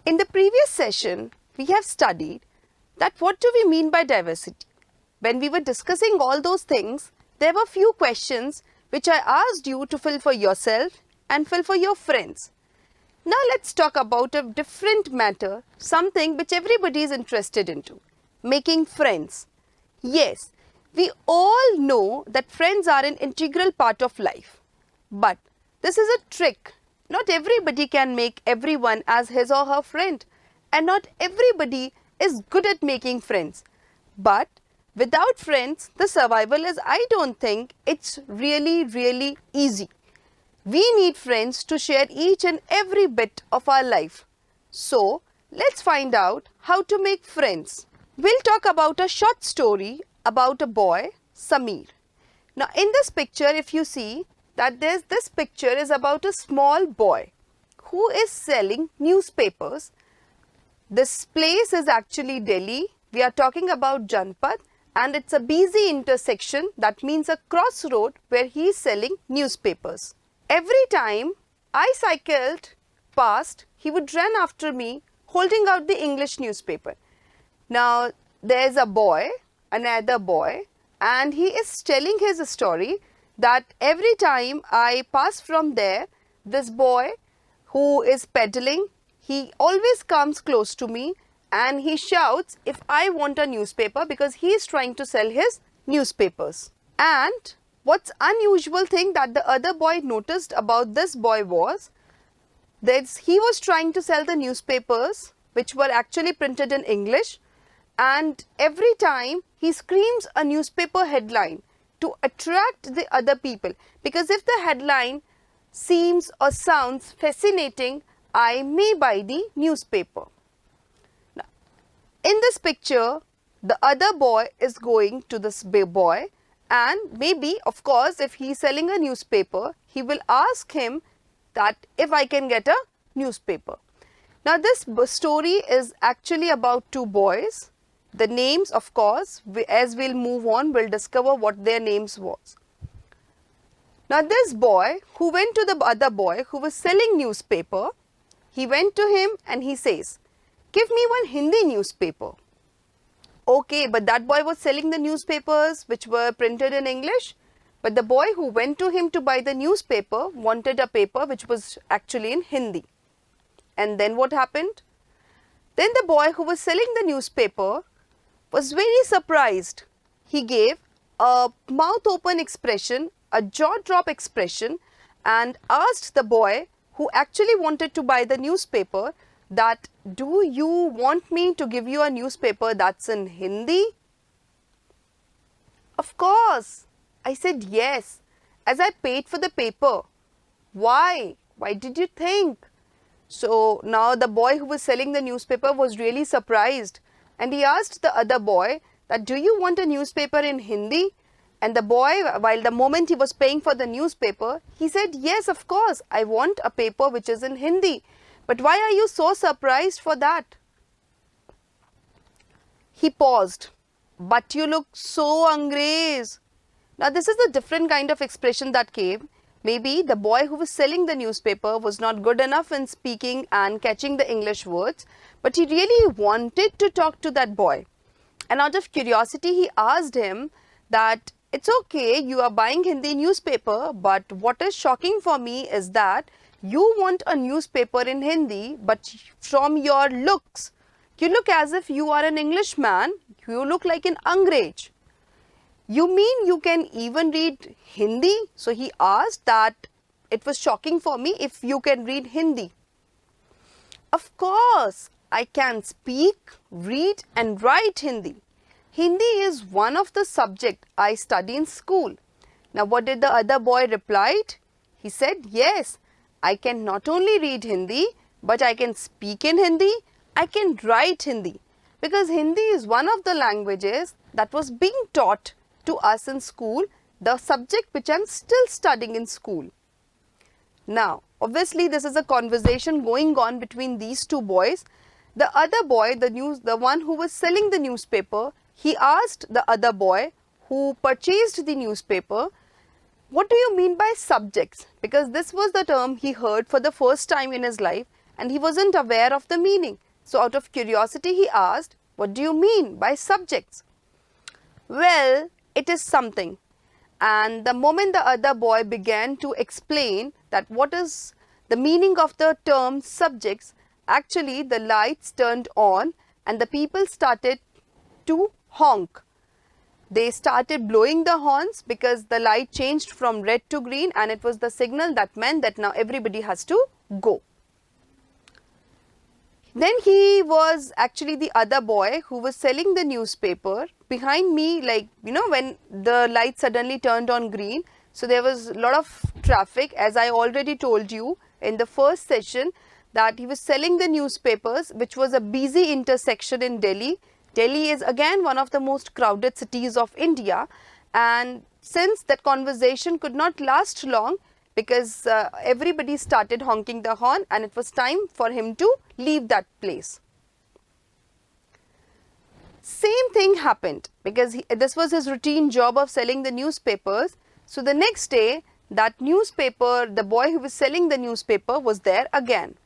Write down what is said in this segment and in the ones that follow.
In the previous session, we have studied that what do we mean by diversity. When we were discussing all those things, there were few questions which I asked you to fill for yourself and fill for your friends. Now let's talk about a different matter, something which everybody is interested into, making friends. Yes, we all know that friends are an integral part of life. But this is a trick. Not everybody can make everyone as his or her friend. And not everybody is good at making friends. But without friends, the survival is, I don't think, it's really easy. We need friends to share each and every bit of our life. So, let's find out how to make friends. We'll talk about a short story about a boy, Samir. Now, in this picture, if you see that this picture is about a small boy who is selling newspapers. This place is actually Delhi. We are talking about Janpad, and it's a busy intersection, that means a crossroad where he is selling newspapers. Every time I cycled past, he would run after me holding out the English newspaper. Now, there's a boy, another boy, and he is telling his story that every time I pass from there, this boy who is peddling, he always comes close to me and he shouts if I want a newspaper because he is trying to sell his newspapers. And what's unusual thing that the other boy noticed about this boy was that he was trying to sell the newspapers which were actually printed in English, and every time he screams a newspaper headline to attract the other people, because if the headline seems or sounds fascinating, I may buy the newspaper. Now, in this picture, the other boy is going to this boy, and maybe, of course, if he is selling a newspaper, he will ask him that if I can get a newspaper. Now, this story is actually about two boys. The names, of course, as we'll move on, we'll discover what their names was. Now, this boy who went to the other boy who was selling newspaper, he went to him and he says, "Give me one Hindi newspaper." Okay, but that boy was selling the newspapers which were printed in English. But the boy who went to him to buy the newspaper wanted a paper which was actually in Hindi. And then what happened? Then the boy who was selling the newspaper was very surprised. He gave a mouth open expression, a jaw drop expression, and asked the boy who actually wanted to buy the newspaper that, "Do you want me to give you a newspaper that's in Hindi?" Of course, I said yes, as I paid for the paper. Why? Why did you think? So now the boy who was selling the newspaper was really surprised, and he asked the other boy that, "Do you want a newspaper in Hindi?" And the boy, while the moment he was paying for the newspaper, he said, "Yes, of course, I want a paper which is in Hindi. But why are you so surprised for that?" He paused. "But you look so Angrez." Now, this is a different kind of expression that came. Maybe the boy who was selling the newspaper was not good enough in speaking and catching the English words, but he really wanted to talk to that boy. And out of curiosity, he asked him that, "It's okay, you are buying Hindi newspaper, but what is shocking for me is that you want a newspaper in Hindi, but from your looks, you look as if you are an Englishman, you look like an Angrez. You mean you can even read Hindi?" So he asked that it was shocking for me if you can read Hindi. "Of course, I can speak, read and write Hindi. Hindi is one of the subjects I study in school." Now, what did the other boy replied? He said, "Yes, I can not only read Hindi, but I can speak in Hindi, I can write Hindi." Because Hindi is one of the languages that was being taught to us in school, the subject which I am still studying in school. Now, obviously, this is a conversation going on between these two boys. The other boy, the one who was selling the newspaper, he asked the other boy who purchased the newspaper, "What do you mean by subjects?" Because this was the term he heard for the first time in his life, and he wasn't aware of the meaning. So out of curiosity he asked, what do you mean by subjects? Well, it is something. And the moment the other boy began to explain that what is the meaning of the term subjects, actually the lights turned on and the people started to honk. They started blowing the horns because the light changed from red to green, and it was the signal that meant that now everybody has to go. Then he was actually the other boy who was selling the newspaper behind me, like, you know, when the light suddenly turned on green. So there was a lot of traffic, as I already told you in the first session, that he was selling the newspapers, which was a busy intersection in Delhi. Delhi is again one of the most crowded cities of India, and since that conversation could not last long because everybody started honking the horn and it was time for him to leave that place. Same thing happened because this was his routine job of selling the newspapers. So the next day, that newspaper, the boy who was selling the newspaper was there again.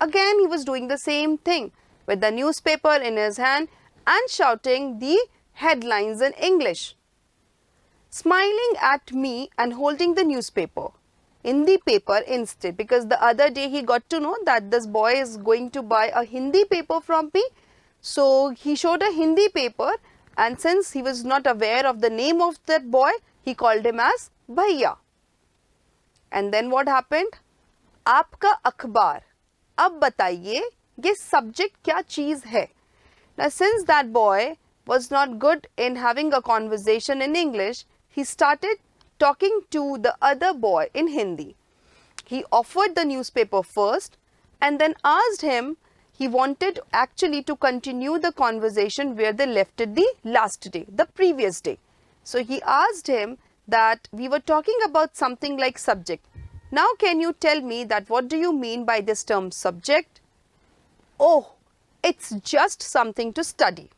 Again he was doing the same thing with the newspaper in his hand and shouting the headlines in English, smiling at me and holding the newspaper in the paper instead, because the other day he got to know that this boy is going to buy a Hindi paper from me. So he showed a Hindi paper, and since he was not aware of the name of that boy, he called him as Bhaiya. And then what happened? Aapka akhbar, ab bataiye ye subject kya cheez hai? Now since that boy was not good in having a conversation in English, he started talking to the other boy in Hindi. He offered the newspaper first and then asked him, he wanted actually to continue the conversation where they left it the last day, the previous day. So he asked him that we were talking about something like subject. Now can you tell me that what do you mean by this term subject? Oh, it's just something to study.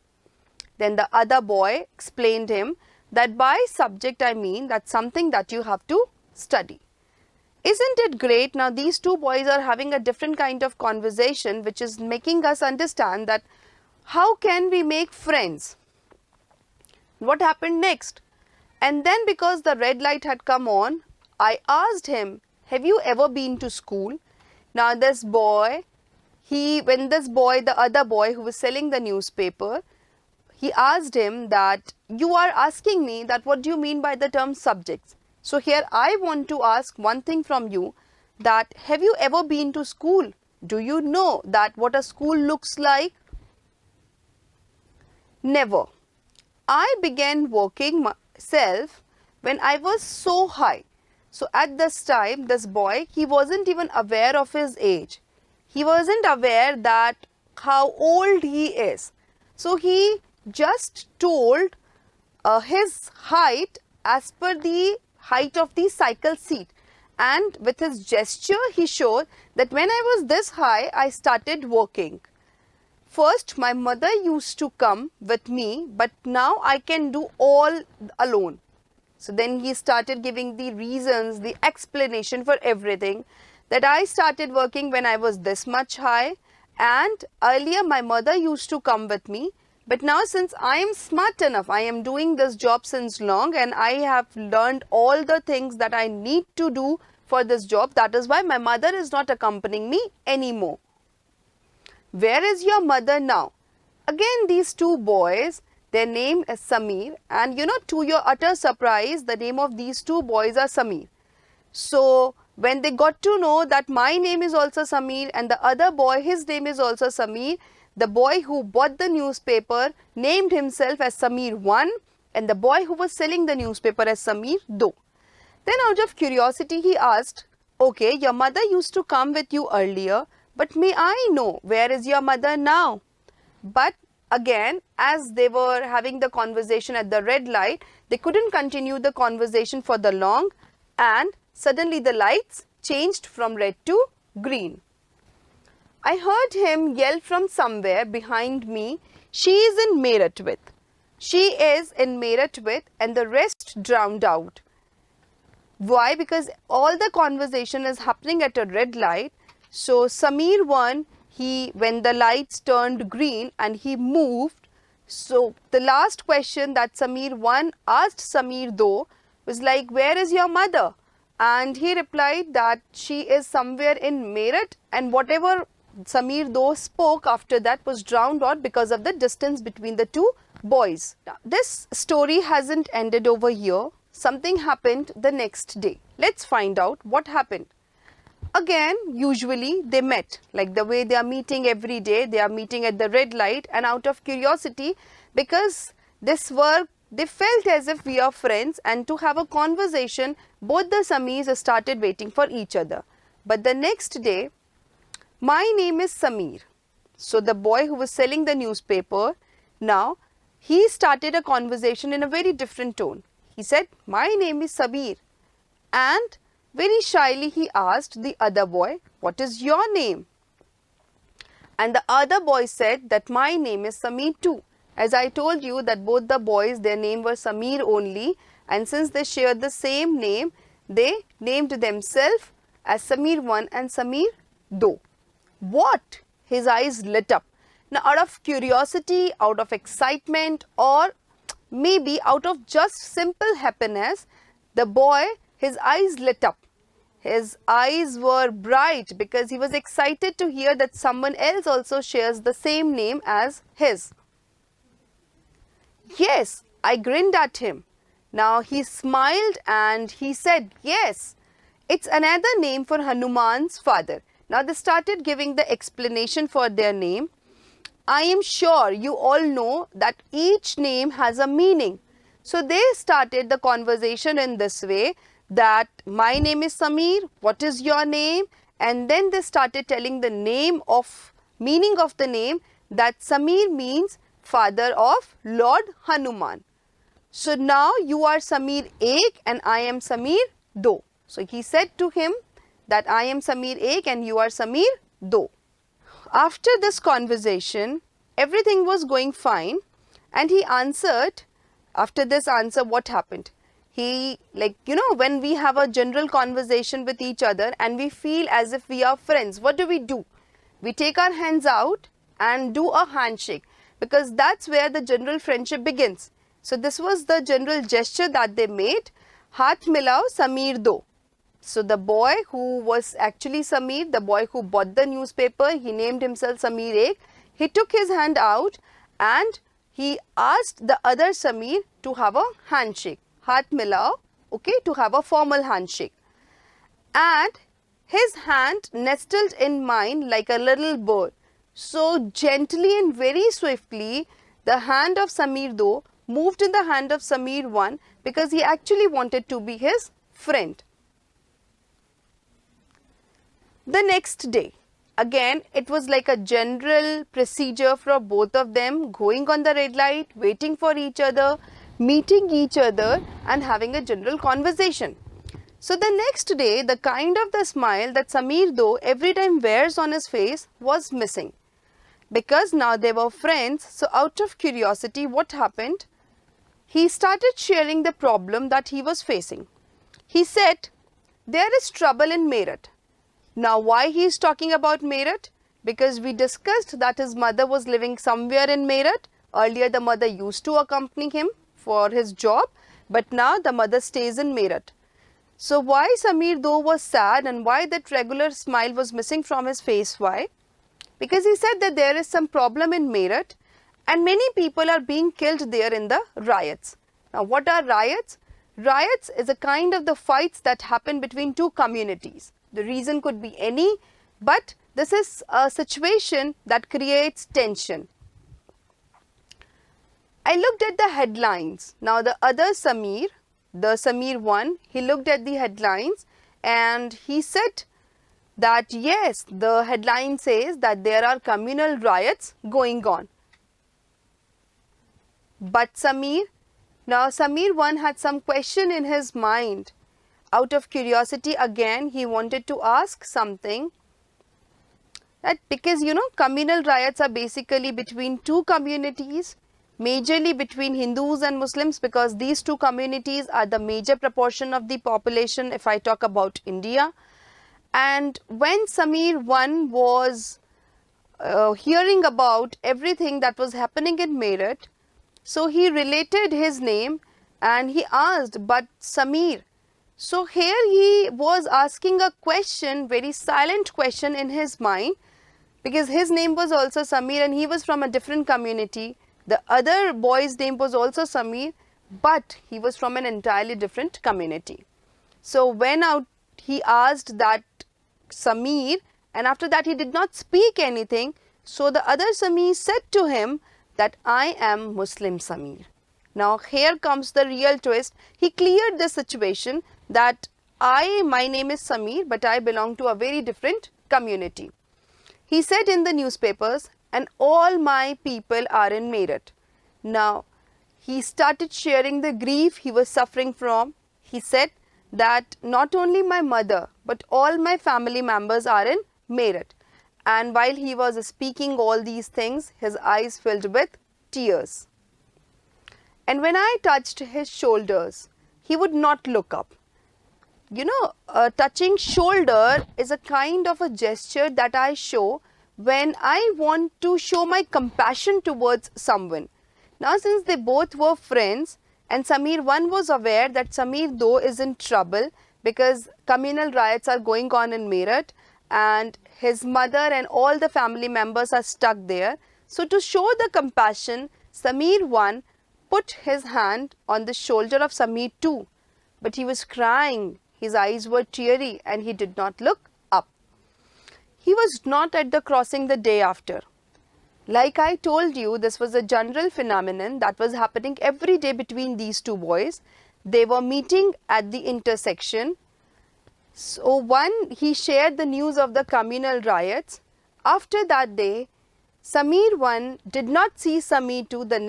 Then the other boy explained him that by subject I mean that's something that you have to study. Isn't it great? Now these two boys are having a different kind of conversation, which is making us understand that how can we make friends? What happened next? And then because the red light had come on, I asked him, have you ever been to school? Now this boy, the other boy who was selling the newspaper, he asked him that you are asking me that what do you mean by the term subjects? So here I want to ask one thing from you, that have you ever been to school? Do you know that what a school looks like? Never. I began working myself when I was so high. So at this time, this boy, he wasn't even aware of his age. He wasn't aware that how old he is. So he just told his height as per the height of the cycle seat, and with his gesture he showed that when I was this high I started working. First my mother used to come with me, but now I can do all alone. So then he started giving the reasons, the explanation for everything, that I started working when I was this much high, and earlier my mother used to come with me. But now since I am smart enough, I am doing this job since long and I have learned all the things that I need to do for this job. That is why my mother is not accompanying me anymore. Where is your mother now? Again these two boys, their name is Samir, and you know, to your utter surprise, the name of these two boys are Samir. So when they got to know that my name is also Samir and the other boy, his name is also Samir, the boy who bought the newspaper named himself as Samir 1 and the boy who was selling the newspaper as Samir 2. Then out of curiosity he asked, okay, your mother used to come with you earlier, but may I know where is your mother now? But again, as they were having the conversation at the red light, they couldn't continue the conversation for the long, and suddenly the lights changed from red to green. I heard him yell from somewhere behind me, she is in Meerut with. She is in Meerut with, and the rest drowned out. Why? Because all the conversation is happening at a red light. So Samir 1, when the lights turned green and he moved, so the last question that Samir 1 asked Samir 2 was like, where is your mother? And he replied that she is somewhere in Meerut, and whatever Samir 2 spoke after that was drowned out because of the distance between the two boys. Now, this story hasn't ended over here. Something happened the next day. Let's find out what happened. Again, usually they met, like the way they are meeting every day. They are meeting at the red light, and out of curiosity, because this work, they felt as if we are friends, and to have a conversation, both the Samirs started waiting for each other. But the next day, my name is Samir. So the boy who was selling the newspaper, now he started a conversation in a very different tone. He said, my name is Samir, and very shyly he asked the other boy, what is your name? And the other boy said that my name is Samir too. As I told you that both the boys, their name was Samir only, and since they shared the same name, they named themselves as Samir 1 and Samir 2. What? His eyes lit up. Now, out of curiosity, out of excitement, or maybe out of just simple happiness, the boy, his eyes lit up. His eyes were bright because he was excited to hear that someone else also shares the same name as his. Yes, I grinned at him. Now he smiled and he said, yes, it's another name for Hanuman's father. Now they started giving the explanation for their name. I am sure you all know that each name has a meaning. So they started the conversation in this way, that my name is Samir, what is your name? And then they started telling the meaning of the name, that Samir means father of Lord Hanuman. So now you are Samir 1 and I am Samir 2. So he said to him that I am Samir 1 and you are Samir 2. After this conversation, everything was going fine, and he answered, after this answer, what happened? He, when we have a general conversation with each other and we feel as if we are friends, what do? We take our hands out and do a handshake, because that's where the general friendship begins. So this was the general gesture that they made, Haath milao Samir 2. So the boy who was actually Samir, the boy who bought the newspaper, he named himself Samir 1. He took his hand out and he asked the other Samir to have a handshake. Haath milao, okay, to have a formal handshake. And his hand nestled in mine like a little bird. So gently and very swiftly, the hand of Samir 2 moved in the hand of Samir 1, because he actually wanted to be his friend. The next day, again, it was like a general procedure for both of them, going on the red light, waiting for each other, meeting each other and having a general conversation. So the next day, the kind of the smile that Samir 2 every time wears on his face was missing. Because now they were friends, so out of curiosity, what happened? He started sharing the problem that he was facing. He said, there is trouble in Meerut. Now why he is talking about Meerut? Because we discussed that his mother was living somewhere in Meerut. Earlier the mother used to accompany him for his job, but now the mother stays in Meerut. So why Samir 2 was sad and why that regular smile was missing from his face? Why? Because he said that there is some problem in Meerut and many people are being killed there in the riots. Now what are riots? Riots is a kind of the fights that happen between two communities. The reason could be any, but this is a situation that creates tension. I looked at the headlines. Now the other Samir, the Samir 1, he looked at the headlines and he said that yes, the headline says that there are communal riots going on. But Samir 1 had some question in his mind. Out of curiosity again, he wanted to ask something. That because communal riots are basically between two communities, majorly between Hindus and Muslims, because these two communities are the major proportion of the population if I talk about India. And when Samir-1 was hearing about everything that was happening in Meerut, so he related his name and he asked, but Samir. So here he was asking a question, very silent question in his mind, because his name was also Samir and he was from a different community. The other boy's name was also Samir, but he was from an entirely different community. So when he asked that Samir, and after that he did not speak anything, so the other Samir said to him that I am Muslim Samir. Now here comes the real twist. He cleared the situation that my name is Samir, but I belong to a very different community. He said in the newspapers, and all my people are in Meerut. Now he started sharing the grief he was suffering from. He said that not only my mother but all my family members are in Meerut. And while he was speaking all these things, his eyes filled with tears. And when I touched his shoulders, he would not look up. You know, touching shoulder is a kind of a gesture that I show when I want to show my compassion towards someone. Now since they both were friends, and Samir-1 was aware that Samir though is in trouble because communal riots are going on in Meerut and his mother and all the family members are stuck there. So to show the compassion, Samir-1 put his hand on the shoulder of Samir-2, but he was crying, his eyes were teary and he did not look up. He was not at the crossing the day after. Like I told you, this was a general phenomenon that was happening every day between these two boys. They were meeting at the intersection. So he shared the news of the communal riots. After that day, Samir-1 did not see Samir-2 the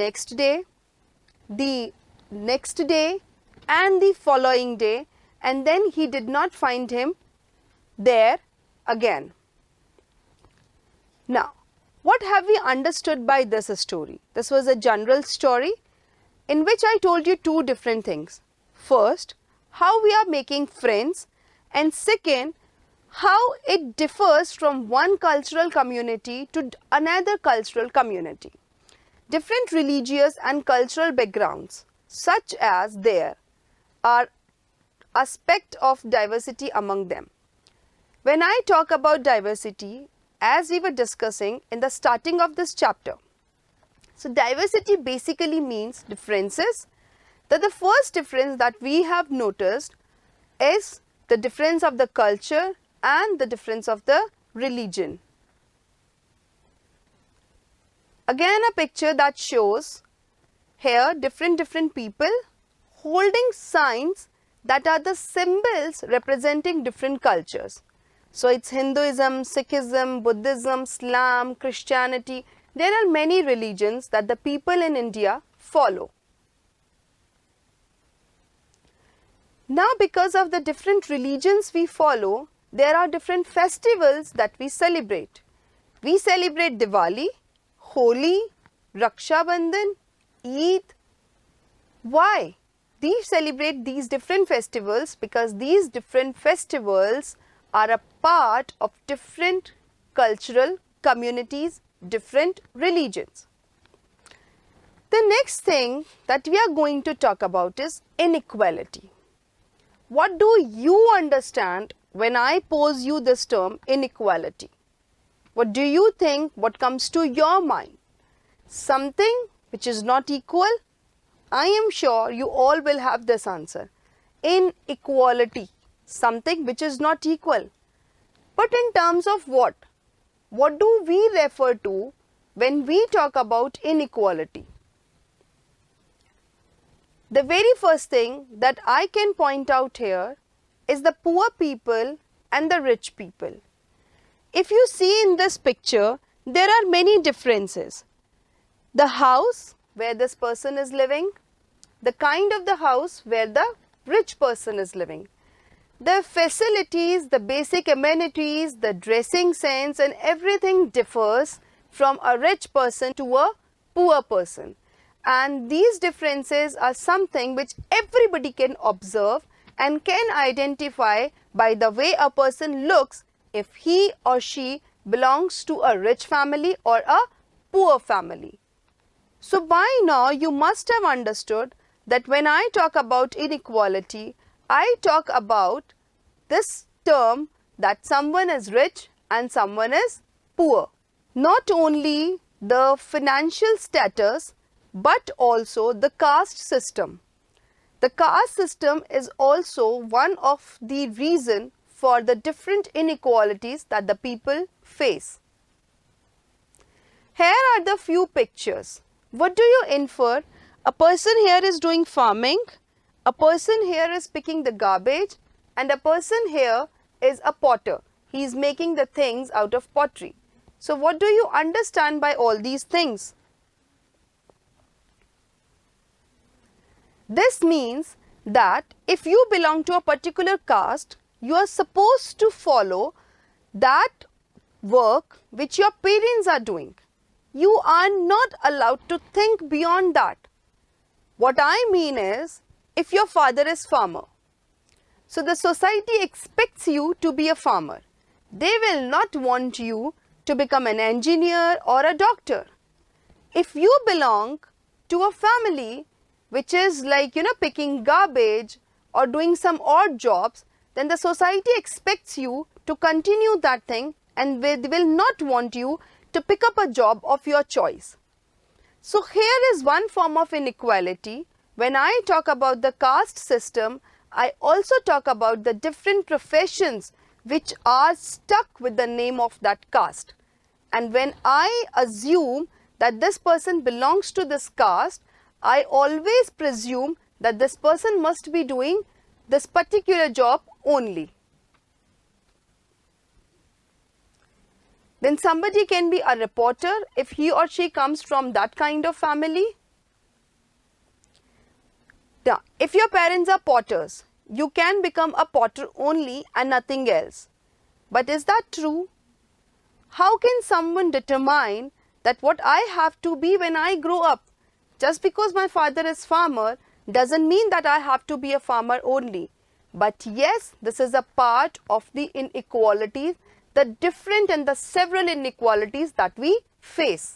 next day, and the following day, and then he did not find him there again. Now, what have we understood by this story? This was a general story in which I told you two different things. First, how we are making friends, and second, how it differs from one cultural community to another cultural community. Different religious and cultural backgrounds, such as there are aspects of diversity among them. When I talk about diversity, as we were discussing in the starting of this chapter, so diversity basically means differences. That the first difference that we have noticed is the difference of the culture and the difference of the religion. Again, a picture that shows here different people holding signs that are the symbols representing different cultures. So it's Hinduism, Sikhism, Buddhism, Islam, Christianity. There are many religions that the people in India follow. Now, because of the different religions we follow, there are different festivals that we celebrate. We celebrate Diwali, Holi, Raksha Bandhan, Eid. Why? We celebrate these different festivals because these different festivals are a part of different cultural communities, different religions. The next thing that we are going to talk about is inequality. What do you understand when I pose you this term inequality? What do you think? What comes to your mind? Something which is not equal? I am sure you all will have this answer. Inequality, something which is not equal. But in terms of what? What do we refer to when we talk about inequality? The very first thing that I can point out here is the poor people and the rich people. If you see in this picture, there are many differences. The house where this person is living, the kind of the house where the rich person is living. The facilities, the basic amenities, the dressing sense and everything differs from a rich person to a poor person. And these differences are something which everybody can observe and can identify by the way a person looks if he or she belongs to a rich family or a poor family. So by now you must have understood that when I talk about inequality, I talk about this term that someone is rich and someone is poor. Not only the financial status but also the caste system. The caste system is also one of the reason for the different inequalities that the people face. Here are the few pictures. What do you infer? A person here is doing farming, a person here is picking the garbage, and a person here is a potter. He is making the things out of pottery. So what do you understand by all these things? This means that if you belong to a particular caste, you are supposed to follow that work which your parents are doing. You are not allowed to think beyond that. What I mean is, if your father is farmer, so the society expects you to be a farmer. They will not want you to become an engineer or a doctor. If you belong to a family which is like, picking garbage or doing some odd jobs, then the society expects you to continue that thing and they will not want you to pick up a job of your choice. So here is one form of inequality. When I talk about the caste system, I also talk about the different professions which are stuck with the name of that caste. And when I assume that this person belongs to this caste, I always presume that this person must be doing this particular job only. Then somebody can be a reporter if he or she comes from that kind of family. Now, if your parents are potters, you can become a potter only and nothing else. But is that true? How can someone determine that what I have to be when I grow up? Just because my father is farmer doesn't mean that I have to be a farmer only. But yes, this is a part of the inequalities, the different and the several inequalities that we face.